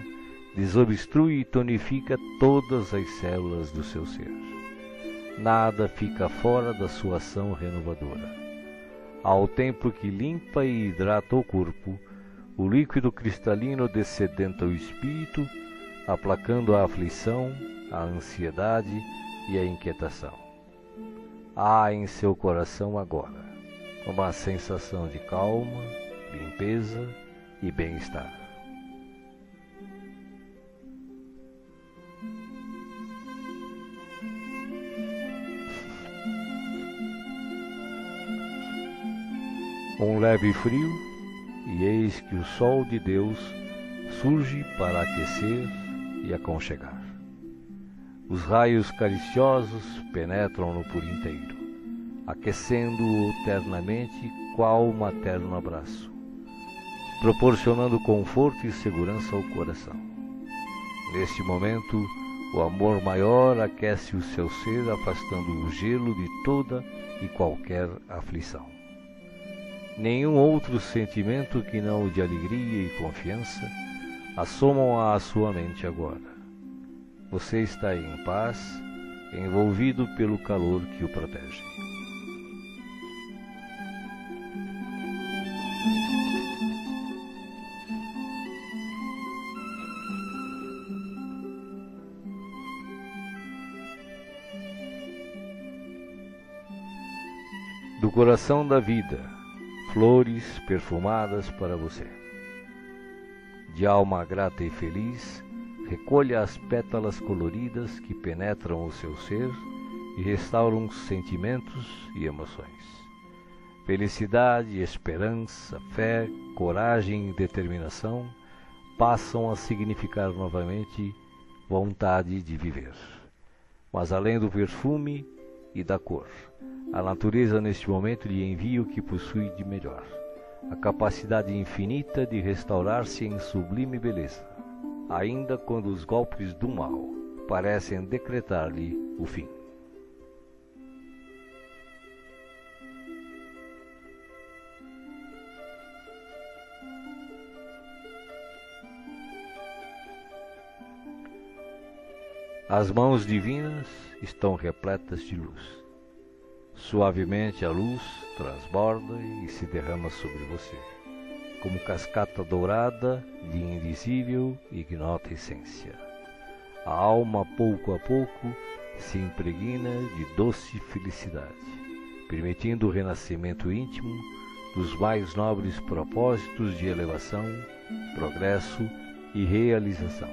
desobstrui e tonifica todas as células do seu ser. Nada fica fora da sua ação renovadora. Ao tempo que limpa e hidrata o corpo, o líquido cristalino descedenta o espírito, aplacando a aflição, a ansiedade e a inquietação. há em seu coração agora uma sensação de calma, limpeza e bem-estar. Um leve frio, e eis que o sol de Deus surge para aquecer e aconchegar. Os raios cariciosos penetram-no por inteiro, aquecendo-o ternamente qual materno abraço, proporcionando conforto e segurança ao coração. Neste momento, o amor maior aquece o seu ser, afastando o gelo de toda e qualquer aflição. Nenhum outro sentimento que não o de alegria e confiança assomam à sua mente agora. Você está em paz, envolvido pelo calor que o protege. Do coração da vida, flores perfumadas para você. De alma grata e feliz, recolha as pétalas coloridas que penetram o seu ser e restauram sentimentos e emoções. Felicidade, esperança, fé, coragem e determinação passam a significar novamente vontade de viver. Mas além do perfume e da cor, a natureza neste momento lhe envia o que possui de melhor, a capacidade infinita de restaurar-se em sublime beleza, ainda quando os golpes do mal parecem decretar-lhe o fim. As mãos divinas estão repletas de luz. Suavemente a luz transborda e se derrama sobre você, como cascata dourada de invisível e ignota essência. A alma, pouco a pouco, se impregna de doce felicidade, permitindo o renascimento íntimo dos mais nobres propósitos de elevação, progresso e realização.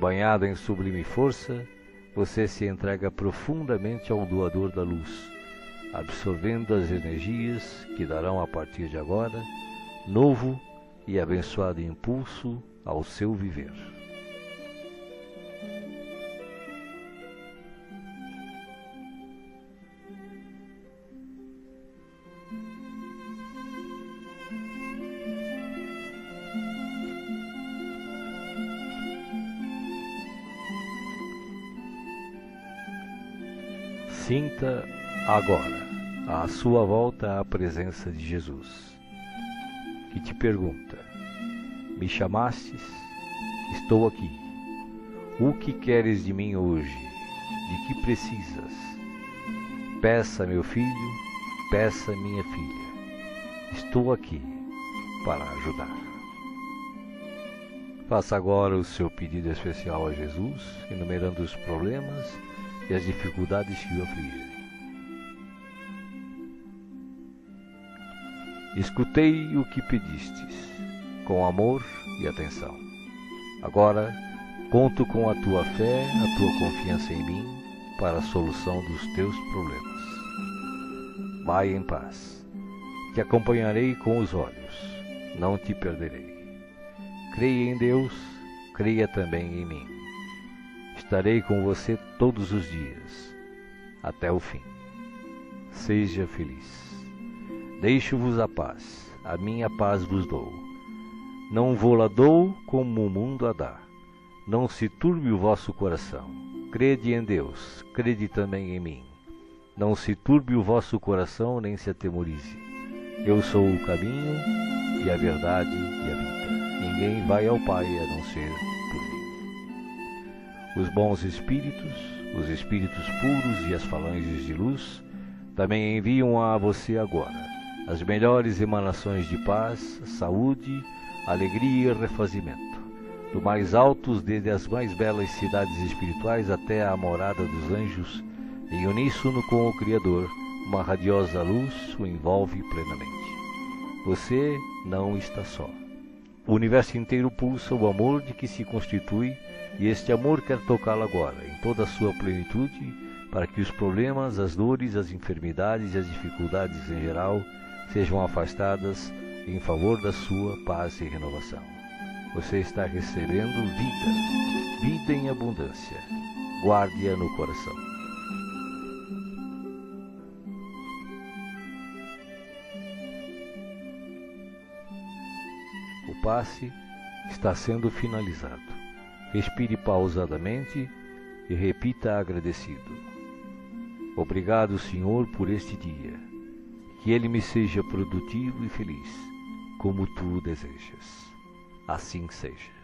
Banhado em sublime força, você se entrega profundamente ao doador da luz, absorvendo as energias que darão a partir de agora novo e abençoado impulso ao seu viver. Sinta agora à sua volta a presença de Jesus, que te pergunta: me chamastes? Estou aqui. O que queres de mim hoje? De que precisas? Peça, meu filho, peça, minha filha. Estou aqui para ajudar. Faça agora o seu pedido especial a Jesus, enumerando os problemas e as dificuldades que o afligem. Escutei o que pedistes, com amor e atenção. Agora, conto com a tua fé, a tua confiança em mim, para a solução dos teus problemas. Vai em paz. Te acompanharei com os olhos, não te perderei. Creia em Deus, creia também em mim. Estarei com você todos os dias, até o fim. Seja feliz. Deixo-vos a paz, a minha paz vos dou. Não vou-la dou como o mundo a dá. Não se turbe o vosso coração. Crede em Deus, crede também em mim. Não se turbe o vosso coração, nem se atemorize. Eu sou o caminho e a verdade e a vida. Ninguém vai ao Pai a não ser por mim. Os bons espíritos, os espíritos puros e as falanges de luz também enviam a você agora as melhores emanações de paz, saúde, alegria e refazimento, do mais altos desde as mais belas cidades espirituais até a morada dos anjos Em uníssono com o Criador, uma radiosa luz o envolve plenamente. Você não está só. O universo inteiro pulsa o amor de que se constitui, e este amor quer tocá-lo agora, em toda a sua plenitude, para que os problemas, as dores, as enfermidades e as dificuldades em geral sejam afastadas em favor da sua paz e renovação. Você está recebendo vida em abundância. Guarde-a no coração. O passe está sendo finalizado. Respire pausadamente e repita agradecido: obrigado, Senhor, por este dia. Que ele me seja produtivo e feliz, como tu desejas. Assim seja.